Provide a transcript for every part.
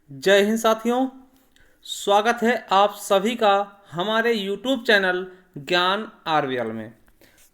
जय हिंद साथियों। स्वागत है आप सभी का हमारे YouTube चैनल ज्ञान आरवीएल में।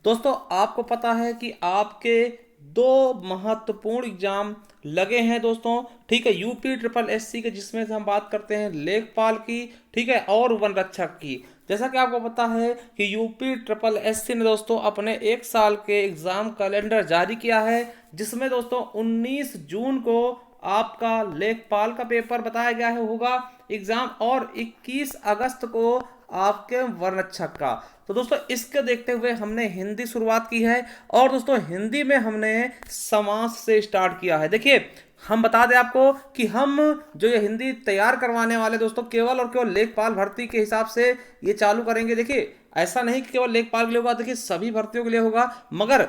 दोस्तों, आपको पता है कि आपके दो महत्वपूर्ण एग्जाम लगे हैं दोस्तों। ठीक है, यूपी ट्रिपल एससी के, जिसमें से हम बात करते हैं लेखपाल की, ठीक है, और वन रक्षक की। जैसा कि आपको पता है कि यूपी ट्रिपल एससी ने दोस्तों अपने एक साल के एग्जाम कैलेंडर जारी किया है, जिसमें दोस्तों 19 जून को आपका लेखपाल का पेपर बताया गया है होगा एग्जाम, और 21 अगस्त को आपके वर्णक्षक का। तो दोस्तों, इसके देखते हुए हमने हिंदी शुरुआत की है, और दोस्तों हिंदी में हमने समास से स्टार्ट किया है। देखिए, हम बता दें आपको कि हम जो ये हिंदी तैयार करवाने वाले दोस्तों केवल और केवल लेखपाल भर्ती के हिसाब से ये चालू करेंगे। देखिए, ऐसा नहीं कि केवल लेखपाल के लिए होगा, देखिए सभी भर्तियों के लिए होगा। मगर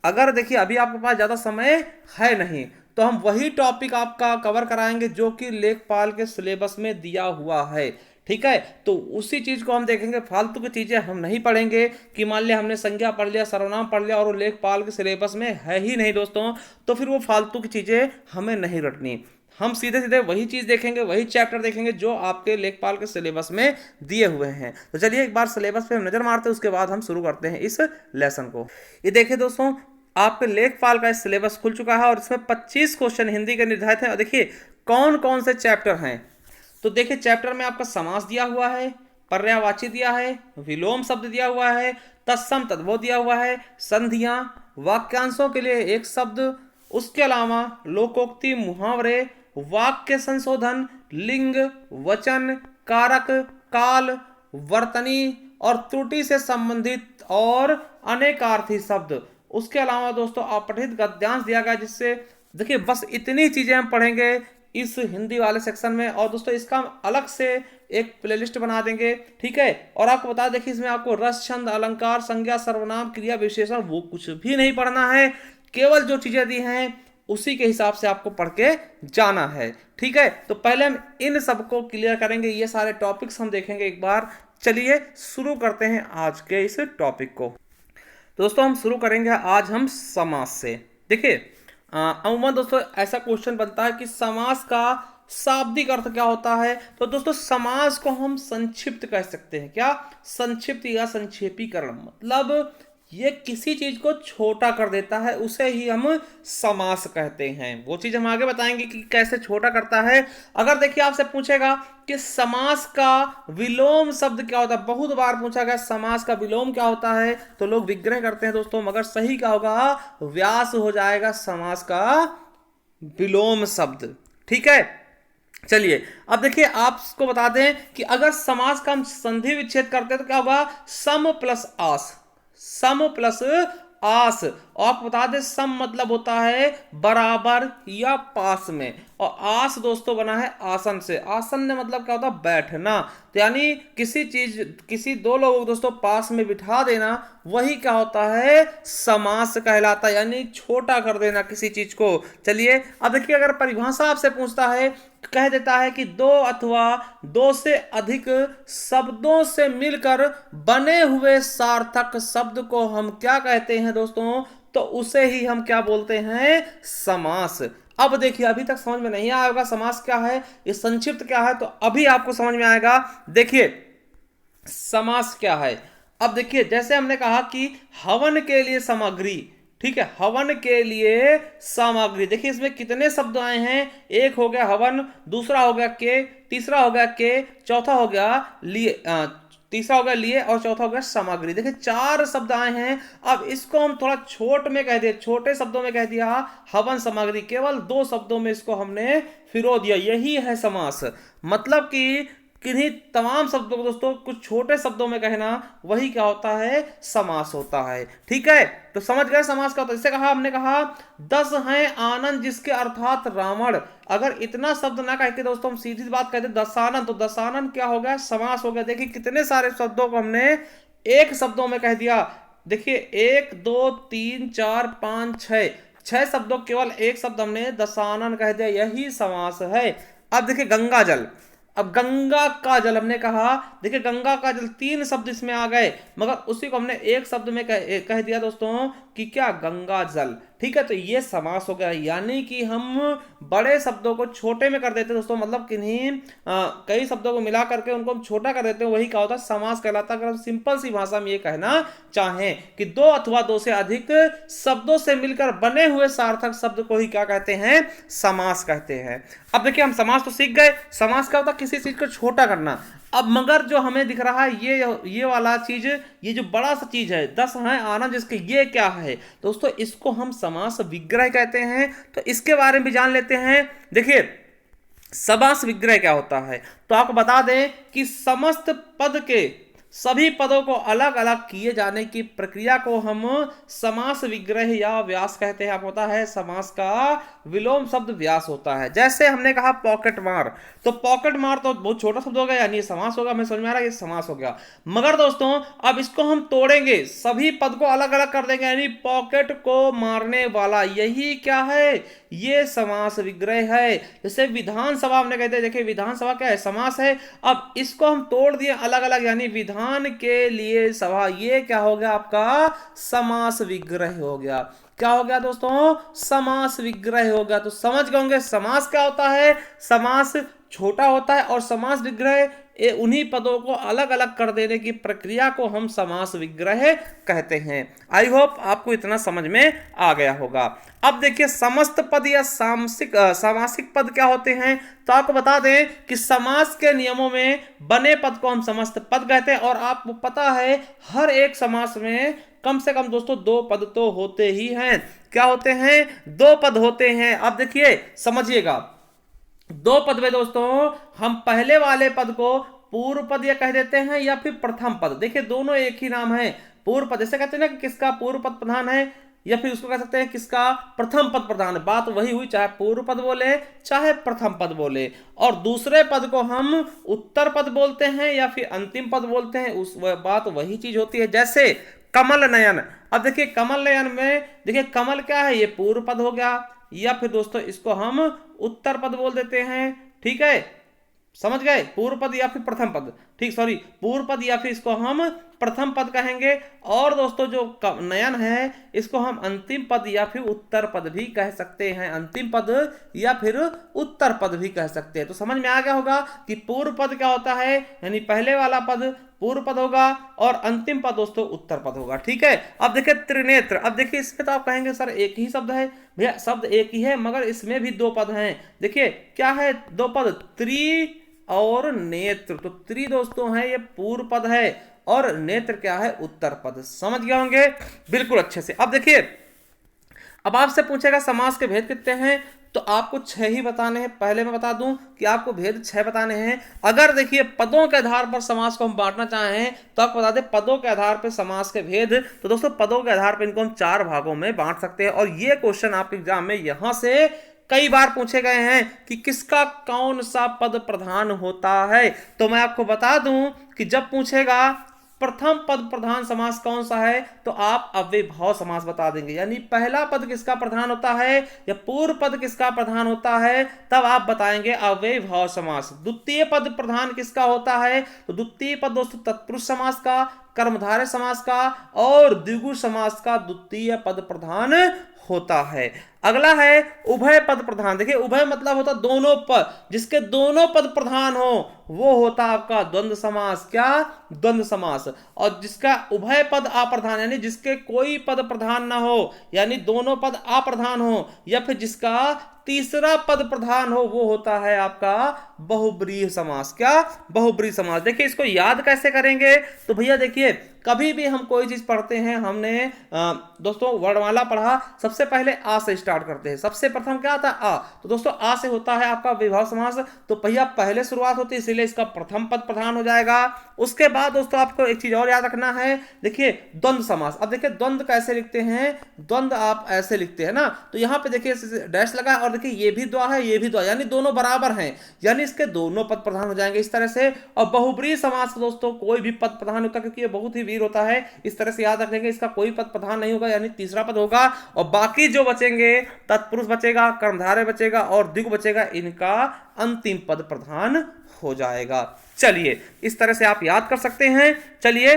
अगर देखिए अभी आपके पास ज़्यादा समय है नहीं, तो हम वही टॉपिक आपका कवर कराएंगे जो कि लेखपाल के सिलेबस में दिया हुआ है। ठीक है, तो उसी चीज को हम देखेंगे। फालतू की चीजें हम नहीं पढ़ेंगे कि मान लिया हमने संज्ञा पढ़ लिया, सर्वनाम पढ़ लिया और वो लेखपाल के सिलेबस में है ही नहीं दोस्तों, तो फिर वो फालतू की चीजें हमें नहीं रटनी। हम सीधे सीधे वही चीज देखेंगे, वही चैप्टर देखेंगे जो आपके लेखपाल के सिलेबस में दिए हुए हैं। तो चलिए एक बार सिलेबस पे हम नजर मारते हैं, उसके बाद हम शुरू करते हैं इस लेसन को। ये देखिए दोस्तों, आपके लेखपाल का सिलेबस खुल चुका है और इसमें 25 क्वेश्चन हिंदी के निर्धारित हैं। और देखिए कौन कौन से चैप्टर हैं। तो देखिए, चैप्टर में आपका समास दिया हुआ है, पर्यायवाची दिया है, विलोम शब्द दिया हुआ है, तत्सम तद्भव दिया हुआ है, संधियां, वाक्यांशों के लिए एक शब्द, उसके अलावा लोकोक्ति, मुहावरे, वाक्य संशोधन, लिंग, वचन, कारक, काल, वर्तनी और त्रुटि से संबंधित और अनेकार्थी शब्द। उसके अलावा दोस्तों अपठित गद्यांश दिया गया, जिससे देखिए बस इतनी चीजें हम पढ़ेंगे इस हिंदी वाले सेक्शन में। और दोस्तों इसका हम अलग से एक प्लेलिस्ट बना देंगे, ठीक है। और आपको बता दें कि इसमें आपको रस, छंद, अलंकार, संज्ञा, सर्वनाम, क्रिया, विशेषण वो कुछ भी नहीं पढ़ना है। केवल जो चीजें दी हैं उसी के हिसाब से आपको पढ़ के जाना है, ठीक है। तो पहले हम इन सबको क्लियर करेंगे, ये सारे टॉपिक्स हम देखेंगे एक बार। चलिए शुरू करते हैं आज के इस टॉपिक को। दोस्तों हम शुरू करेंगे आज हम समास से। देखिए, अमूमन दोस्तों ऐसा क्वेश्चन बनता है कि समास का शाब्दिक अर्थ क्या होता है। तो दोस्तों समास को हम संक्षिप्त कह सकते हैं। क्या? संक्षिप्त या संक्षेपीकरण, मतलब ये किसी चीज को छोटा कर देता है, उसे ही हम समास कहते हैं। वो चीज हम आगे बताएंगे कि कैसे छोटा करता है। अगर देखिए आपसे पूछेगा कि समास का विलोम शब्द क्या होता है, बहुत बार पूछा गया समास का विलोम क्या होता है, तो लोग विग्रह करते हैं दोस्तों। मगर सही क्या होगा? व्यास हो जाएगा समास का विलोम शब्द, ठीक है। चलिए अब देखिए आपको बता दें कि अगर समास का हम संधि विच्छेद करते हैं तो क्या होगा? सम प्लस आस, सम प्लस आस। और आपको बता दें सम मतलब होता है बराबर या पास में, और आस दोस्तों बना है आसन से। आसन ने मतलब क्या होता है? बैठना। तो यानी किसी चीज, किसी दो लोगों को दोस्तों पास में बिठा देना, वही क्या होता है? समास कहलाता है, यानी छोटा कर देना किसी चीज को। चलिए अब देखिए, अगर परिभाषा आपसे पूछता है, कह देता है कि दो अथवा दो से अधिक शब्दों से मिलकर बने हुए सार्थक शब्द को हम क्या कहते हैं दोस्तों? तो उसे ही हम क्या बोलते हैं? समास। अब देखिए, अभी तक समझ में नहीं आया होगा समास क्या है, ये संक्षिप्त क्या है, तो अभी आपको समझ में आएगा। देखिए समास क्या है। अब देखिए, जैसे हमने कहा कि हवन के लिए सामग्री, ठीक है, हवन के लिए सामग्री। देखिए इसमें कितने शब्द आए हैं? एक हो गया हवन, दूसरा हो गया के, तीसरा हो गया के, चौथा हो गया लिए, तीसरा हो गया लिए, और चौथा हो गया सामग्री। देखिए 4 शब्द आए हैं। अब इसको हम थोड़ा छोट में कह दिया, छोटे शब्दों में कह दिया हवन सामग्री, केवल 2 शब्दों में इसको हमने फिरो दिया, यही है समास। मतलब कि किन्हीं तमाम शब्दों को दोस्तों कुछ छोटे शब्दों में कहना, वही क्या होता है? समास होता है, ठीक है। तो समझ गए समास का? तो इससे कहा, हमने कहा 10 हैं आनंद जिसके अर्थात रावण। अगर इतना शब्द ना कह के दोस्तों हम सीधी बात कहते दशानन, तो दशानन क्या हो गया? समास हो गया। देखिए कितने सारे शब्दों को हमने एक शब्दों में कह दिया। देखिए 1 2 3 4 5 6 शब्दों, केवल एक शब्द हमने दशानन कह दिया, यही समास है। अब देखिए गंगा जल, अब गंगा का जल हमने कहा, देखिए गंगा का जल 3 शब्द इसमें आ गए, मगर उसी को हमने एक शब्द में कह दिया दोस्तों कि क्या? गंगा जल, ठीक है, तो ये समास हो गया। यानी कि हम बड़े शब्दों को छोटे में कर देते हैं दोस्तों, मतलब किन्हीं कई शब्दों को मिला करके उनको हम छोटा कर देते हैं, वही क्या होता है, समास कहलाता है। अगर हम सिंपल सी भाषा में ये कहना चाहें कि दो अथवा दो से अधिक शब्दों से मिलकर बने हुए सार्थक शब्द को ही क्या कहते हैं, समास कहते हैं। अब देखिए हम समास तो सीख गए, समास क्या होता है, किसी चीज को छोटा करना। अब मगर जो हमें दिख रहा है ये वाला चीज, ये जो बड़ा सा चीज है 10 है आनंद जिसके, ये क्या है दोस्तों, इसको हम समास विग्रह कहते हैं। तो इसके बारे में भी जान लेते हैं। देखिए समास विग्रह क्या होता है, तो आपको बता दें कि समस्त पद के सभी पदों को अलग अलग किए जाने की प्रक्रिया को हम समास विग्रह या व्यास कहते हैं। आप होता है समास का विलोम शब्द व्यास होता है। जैसे हमने कहा पॉकेट मार, तो पॉकेट मार तो बहुत छोटा शब्द हो गया, यानी समास होगा, हमें समझ में आ रहा है ये समास हो गया। मगर दोस्तों अब इसको हम तोड़ेंगे, सभी पद को अलग अलग कर देंगे, यानी पॉकेट को मारने वाला, यही क्या है, ये समास विग्रह है। जैसे विधानसभा हमने कहते हैं, देखिए विधानसभा क्या है, समास है। अब इसको हम तोड़ दिए अलग अलग, यानी विधान के लिए सभा, ये क्या हो गया आपका, समास विग्रह हो गया। क्या हो गया दोस्तों, समास विग्रह हो गया। तो समझ गए होंगे समास क्या होता है, समास छोटा होता है और समास विग्रह उन्हीं पदों को अलग अलग कर देने की प्रक्रिया को हम समास विग्रह कहते हैं। आई होप आपको इतना समझ में आ गया होगा। अब देखिए समस्त पद या सामासिक पद क्या होते हैं, तो आपको बता दें कि समास के नियमों में बने पद को हम समस्त पद कहते हैं। और आपको पता है हर एक समास में कम से कम दोस्तों दो पद तो होते ही हैं। क्या होते हैं, दो पद होते हैं। अब देखिए समझिएगा, दो पद में दोस्तों हम पहले वाले पद को पूर्व पद या कह देते हैं या फिर प्रथम पद। देखिए दोनों एक ही नाम है, पूर्व पद जैसे कहते हैं ना कि किसका पूर्व पद प्रधान है, या फिर उसको कह सकते हैं किसका प्रथम पद प्रधान है। बात वही हुई, चाहे पूर्व पद बोले चाहे प्रथम पद बोले। और दूसरे पद को हम उत्तर पद बोलते हैं या फिर अंतिम पद बोलते हैं, उस बात वही चीज होती है। जैसे कमल नयन, अब देखिए कमल नयन में देखिए कमल क्या है, ये पूर्व पद हो गया, या फिर दोस्तों इसको हम उत्तर पद बोल देते हैं। ठीक है, समझ गए, पूर्व पद या फिर प्रथम पद, ठीक सॉरी पूर्व पद या फिर इसको हम प्रथम पद कहेंगे। और दोस्तों जो नयन है इसको हम अंतिम पद या फिर उत्तर पद भी कह सकते हैं, अंतिम पद या फिर उत्तर पद भी कह सकते हैं। तो समझ में आ गया होगा कि पूर्व पद क्या होता है, यानी पहले वाला पद पूर्व पद होगा और अंतिम पद दोस्तों उत्तर पद होगा। ठीक है, अब देखिए त्रिनेत्र, अब देखिए इसमें तो आप कहेंगे सर एक ही शब्द है, भैया शब्द एक ही है मगर इसमें भी दो पद हैं। देखिए क्या है दो पद, त्रि और नेत्र। तो त्रि दोस्तों है ये पूर्व पद है और नेत्र क्या है, उत्तर पद। समझ गए होंगे बिल्कुल अच्छे से। अब देखिए अब आपसे पूछेगा समास के भेद कितने हैं, तो आपको 6 ही बताने हैं। पहले मैं बता दूं कि आपको भेद 6 बताने हैं। अगर देखिए पदों के आधार पर समास को हम बांटना चाहें तो आपको बता दें पदों के आधार पर समास के भेद, तो दोस्तों पदों के आधार पर इनको हम 4 भागों में बांट सकते हैं। और ये क्वेश्चन आपके एग्जाम में यहां से कई बार पूछे गए हैं कि किसका कौन सा पद प्रधान होता है। तो मैं आपको बता दूं कि जब पूछेगा प्रथम पद प्रधान समास कौन सा है, तो आप अव्ययभाव समास बता देंगे, यानी पहला पद किसका प्रधान होता है या पूर्व पद किसका प्रधान होता है, तब आप बताएंगे अव्ययभाव समास। द्वितीय पद प्रधान किसका होता है, तो द्वितीय पद दोस्तों तत्पुरुष समास का, कर्मधारय समास का और द्विगु समास का द्वितीय पद प्रधान होता है। अगला है उभय पद प्रधान। देखिए उभय मतलब होता दोनों पद, जिसके दोनों पद प्रधान हो वो होता आपका द्वंद्व समास। क्या, द्वंद्व समास। और जिसका उभय पद अप्रधान यानी जिसके कोई पद प्रधान ना हो, यानी दोनों पद अप्रधान हो, या फिर जिसका तीसरा पद प्रधान हो, वो होता है आपका बहुब्रीहि समास। क्या, बहुब्रीहि समास। देखिए इसको याद कैसे करेंगे, तो भैया देखिए कभी भी हम कोई चीज पढ़ते हैं, हमने दोस्तों वर्णमाला पढ़ा, सबसे पहले आ से स्टार्ट करते हैं। सबसे प्रथम क्या आता है, आ, तो दोस्तों आ से होता है आपका विभाव समास। तो भैया पहले शुरुआत होती है इसीलिए इसका प्रथम पद प्रधान हो जाएगा। उसके बाद दोस्तों आपको एक चीज और याद रखना है, देखिए द्वंद्व समास। अब देखिए द्वंद्व कैसे लिखते हैं, द्वंद्व आप ऐसे लिखते हैं ना, तो यहां पे देखिए डैश लगा और देखिए ये भी द्वा है ये भी द्वा, यानी दोनों बराबर हैं, यानी इसके दोनों पद प्रधान हो जाएंगे इस तरह से। और बहुब्रीहि समास दोस्तों कोई भी पद प्रधान होगा, क्योंकि ये बहुत ही वीर होता है, इस तरह से याद रखेंगे, इसका कोई पद प्रधान नहीं होगा, यानी तीसरा पद होगा। और बाकी जो बचेंगे तत्पुरुष बचेगा, कर्मधारय बचेगा और द्विगु बचेगा, इनका अंतिम पद प्रधान हो जाएगा। चलिए इस तरह से आप याद कर सकते हैं। चलिए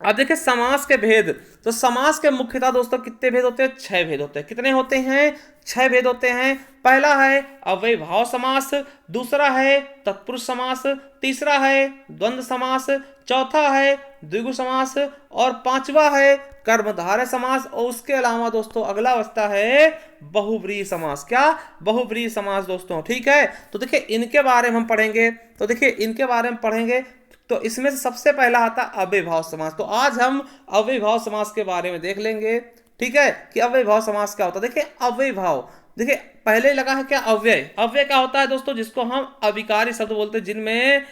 अब देखिए समास के भेद। तो समास के मुख्यतः दोस्तों कितने भेद होते हैं? 6 भेद होते हैं। कितने होते हैं? 6 भेद होते हैं। पहला है अव्ययीभाव समास, दूसरा है तत्पुरुष समास, तीसरा है द्वंद्व समास, चौथा है द्विगु समास और पांचवा है कर्मधारय समास। और उसके अलावा दोस्तों अगला बचता है बहुव्रीहि समास। क्या? बहुव्रीहि समास दोस्तों। ठीक है, तो देखिए इनके बारे में हम पढ़ेंगे। तो देखिए इनके बारे में पढ़ेंगे तो इसमें से सबसे पहला आता है अव्ययीभाव समास। तो आज हम अव्ययीभाव समास के बारे में देख लेंगे। ठीक है, कि अव्ययीभाव समास क्या होता है। देखिए अव्ययीभाव, देखिए पहले लगा है क्या? अव्यय। अव्यय क्या होता है दोस्तों? जिसको हम अविकारी शब्द बोलते हैं, जिनमें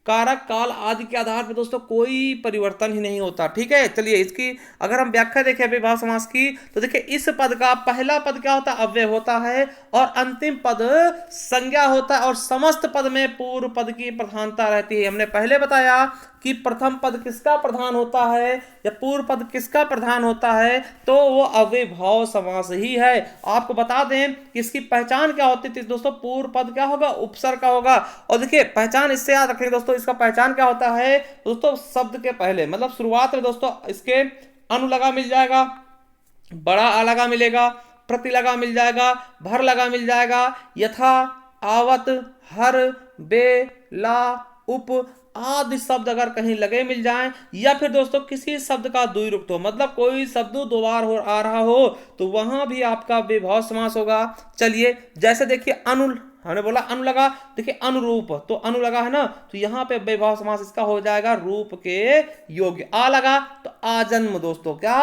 कारक काल आदि के आधार पर दोस्तों कोई परिवर्तन ही नहीं होता। ठीक है, चलिए इसकी अगर हम व्याख्या देखें अव्ययीभाव समास की, तो देखिए इस पद का पहला पद क्या होता है? अव्यय होता है, और अंतिम पद संज्ञा होता है, और समस्त पद में पूर्व पद की प्रधानता रहती है। हमने पहले बताया कि प्रथम पद किसका प्रधान होता है या पूर्व पद किसका प्रधान होता है, तो वो अव्ययीभाव समास ही है। आपको बता दें कि इसकी पहचान क्या होती थी दोस्तों? पूर्व पद क्या होगा? उपसर्ग का होगा। और देखिए पहचान इससे याद रखेंगे दोस्तों, इसका पहचान क्या होता है दोस्तों? शब्द के पहले मतलब शुरुआत में दोस्तों इसके अनु लगा मिल जाएगा, बड़ा आ लगा मिलेगा, प्रति लगा मिल जाएगा, भर लगा मिल जाएगा, यथा, आवत, हर, बे, ला, उप आदि शब्द अगर कहीं लगे मिल जाएं, या फिर दोस्तों किसी शब्द का द्विरुक्त हो, मतलब कोई शब्द दो बार हो आ रहा हो, तो वहां भी आपका विभाव समास होगा। चलिए जैसे देखिए अनु, हमने बोला अनु लगा, देखिए अनुरूप, तो अनु लगा है ना, तो यहाँ पे विभाव समास इसका हो जाएगा रूप के योग्य। आ लगा तो आजन्म दोस्तों। क्या?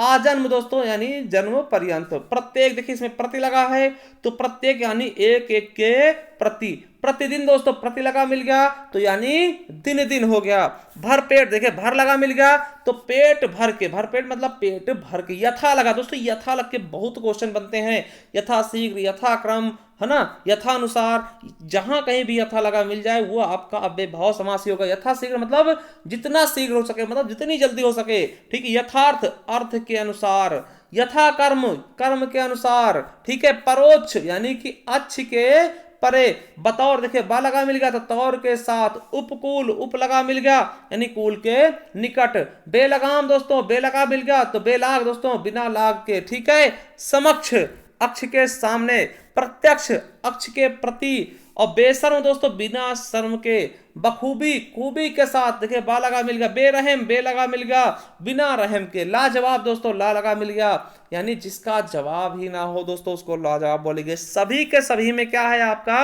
आजन्म दोस्तों, यानी जन्म पर्यंत। प्रत्येक, देखिए इसमें प्रति लगा है, तो प्रत्येक यानी एक एक के प्रति। प्रतिदिन दोस्तों प्रति लगा मिल गया, तो यानी दिन दिन हो गया। भर पेट, देखिए भर लगा मिल गया, तो पेट भर के, भर पेट मतलब पेट भर के। यथा लगा दोस्तों, यथा लग के बहुत क्वेश्चन बनते हैं, यथा शीघ्र, यथा क्रम, है ना, यथानुसार, जहां कहीं भी यथा लगा मिल जाए वो आपका अव्ययीभाव समास ही होगा। यथा शीघ्र मतलब जितना शीघ्र हो सके, मतलब जितनी जल्दी हो सके। ठीक है, यथार्थ अर्थ के अनुसार, यथा कर्म कर्म के अनुसार। ठीक है, परोक्ष यानी कि अच्छ के परे, बतौर, देखिए बा लगा मिल गया तो तौर के साथ, उपकूल उप लगा मिल गया यानी कूल के निकट, बेलगाम दोस्तों बे लगा मिल गया तो बेलाग दोस्तों बिना लाग के। ठीक है, समक्ष अक्ष के सामने, प्रत्यक्ष अक्ष के प्रति, और बेशर्म दोस्तों बिना शर्म के, बखूबी खूबी के साथ, देखिए बा लगा मिल गया, बेरहम बे लगा मिल गया बिना रहम के, लाजवाब दोस्तों ला लगा मिल गया, यानी जिसका जवाब ही ना हो दोस्तों उसको लाजवाब बोलेंगे। सभी के सभी में क्या है आपका?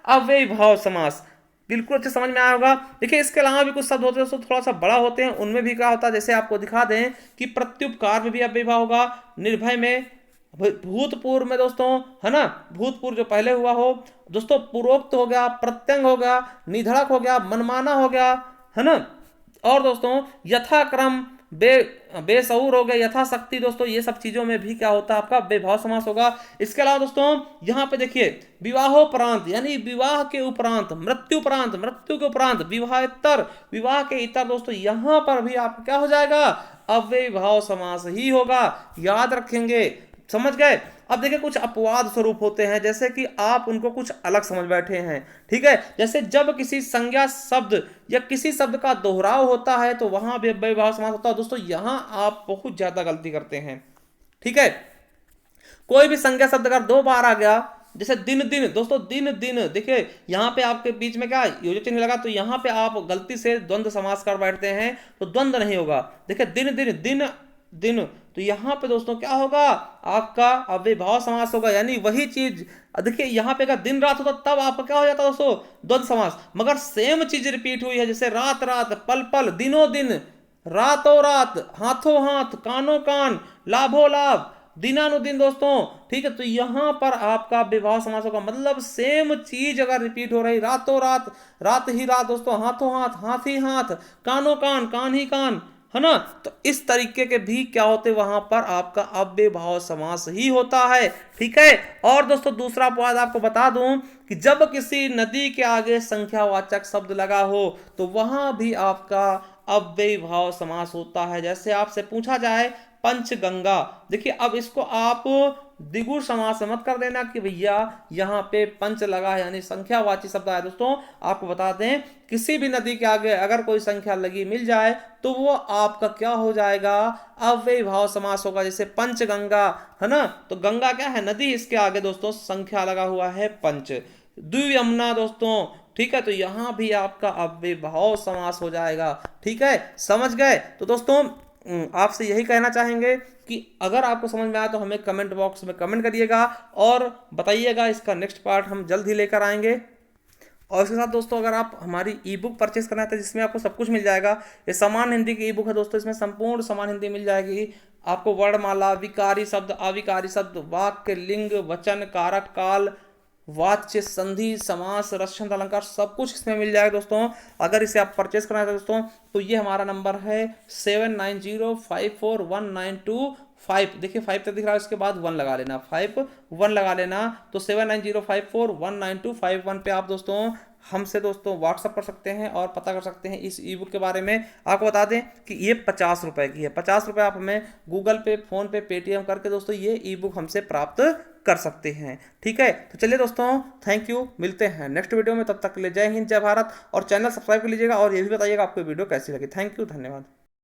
अव्ययीभाव समास। बिल्कुल अच्छे समझ में आया होगा। देखिए इसके अलावा भी कुछ शब्द होते हैं दोस्तों थोड़ा सा बड़ा होते हैं, उनमें भी क्या होता है, जैसे आपको दिखा दें कि प्रत्युपकार में भी अव्ययीभाव होगा, निर्भय में, भूतपूर्व में दोस्तों, है ना, भूतपूर्व जो पहले हुआ हो दोस्तों, पूर्वोक्त हो गया, प्रत्यंग हो गया, निधड़क हो गया, मनमाना हो गया, है ना, और दोस्तों यथाक्रम, बेसऊर हो गए, यथाशक्ति दोस्तों, ये सब चीजों में भी क्या होता है आपका विभाव समास होगा। इसके अलावा दोस्तों यहाँ पे देखिए विवाहोपरांत यानी विवाह के उपरांत, मृत्युपरांत मृत्यु के उपरांत, विवाहेतर विवाह के इतर दोस्तों, यहाँ पर भी आपका क्या हो जाएगा? अव्ययीभाव समास ही होगा। याद रखेंगे, समझ गए। अब देखिए कुछ अपवाद स्वरूप होते हैं, जैसे कि आप उनको कुछ अलग समझ बैठे हैं। ठीक है, जैसे जब किसी संज्ञा शब्द या किसी शब्द का दोहराव होता है तो वहां भी अव्ययीभाव समास होता है दोस्तों। यहां आप बहुत ज्यादा गलती करते हैं। ठीक है, कोई भी संज्ञा शब्द अगर 2 बार आ गया, जैसे दिन दिन दोस्तों, दिन दिन, देखिए यहाँ पे आपके बीच में क्या योजक चिन्ह लगा, तो यहाँ पे आप गलती से द्वंद्व समास कर बैठते हैं, तो द्वंद्व नहीं होगा। देखिए दिन दिन दिन दिन, तो यहां पे दोस्तों क्या होगा? आपका अव्ययीभाव समास होगा, यानी वही चीज। देखिए यहां पे अगर दिन रात होता तब आपका क्या हो जाता दोस्तों? द्वंद्व समास। मगर सेम चीज रिपीट हुई है, जैसे रात रात, पल पल, दिनों दिन, रातों रात, हाथों हाथ, कानों कान, लाभों लाभ, दिनानुदिन दोस्तों। ठीक है, तो यहां पर आपका विवाह समास होगा, मतलब सेम चीज अगर रिपीट हो रही, रातों रात, रात ही रात दोस्तों, हाथों हाथ, हाथ ही हाथ, कानों कान, कान ही कान, है ना, तो इस तरीके के भी क्या होते वहां पर आपका अव्ययीभाव समास ही होता है। ठीक है, और दोस्तों दूसरा अपवाद आपको बता दूं कि जब किसी नदी के आगे संख्यावाचक शब्द लगा हो तो वहां भी आपका अव्ययीभाव समास होता है। जैसे आपसे पूछा जाए पंचगंगा, देखिए अब इसको आप द्विगु समास मत कर देना कि भैया यहाँ पे पंच लगा है यानी संख्यावाची शब्द आया। दोस्तों आपको बता दें, किसी भी नदी के आगे अगर कोई संख्या लगी मिल जाए तो वो आपका क्या हो जाएगा, अव्ययी भाव समास होगा। जैसे पंचगंगा है ना, तो गंगा क्या है, नदी, इसके आगे दोस्तों संख्या लगा हुआ है पंच। द्वियमुना दोस्तों, ठीक है, तो यहां भी आपका अव्ययीभाव समास हो जाएगा। ठीक है, समझ गए। तो दोस्तों आपसे यही कहना चाहेंगे कि अगर आपको समझ में आया तो हमें कमेंट बॉक्स में कमेंट करिएगा और बताइएगा। इसका नेक्स्ट पार्ट हम जल्द ही लेकर आएंगे। और इसके साथ दोस्तों अगर आप हमारी ई बुक परचेस करना है जिसमें आपको सब कुछ मिल जाएगा, ये समान हिंदी की ई बुक है दोस्तों, इसमें संपूर्ण समान हिंदी मिल जाएगी आपको। वर्णमाला, विकारी शब्द, अविकारी शब्द, वाक्य, लिंग, वचन, कारक, काल, वाच्य, संधि, समास, रस्यंत, अलंकार, सब कुछ इसमें मिल जाएगा दोस्तों। अगर इसे आप परचेस करना है दोस्तों तो ये हमारा नंबर है 79054192 देखिए 5 तक दिख रहा है, इसके बाद 1 लगा लेना, 51 लगा लेना। तो 7905419251 पे आप दोस्तों हमसे दोस्तों व्हाट्सअप कर सकते हैं और पता कर सकते हैं इस ई बुक के बारे में। आपको बता दें कि ये 50 रुपए की है। 50 रुपये आप हमें गूगल पे, फोन पे, पेटीएम करके दोस्तों ये ई बुक हमसे प्राप्त कर सकते हैं। ठीक है, तो चलिए दोस्तों, थैंक यू, मिलते हैं नेक्स्ट वीडियो में। तब तक के लिए जय हिंद, जय भारत, और चैनल सब्सक्राइब कर लीजिएगा और ये भी बताइएगा आपको वीडियो कैसी लगी। थैंक यू, धन्यवाद।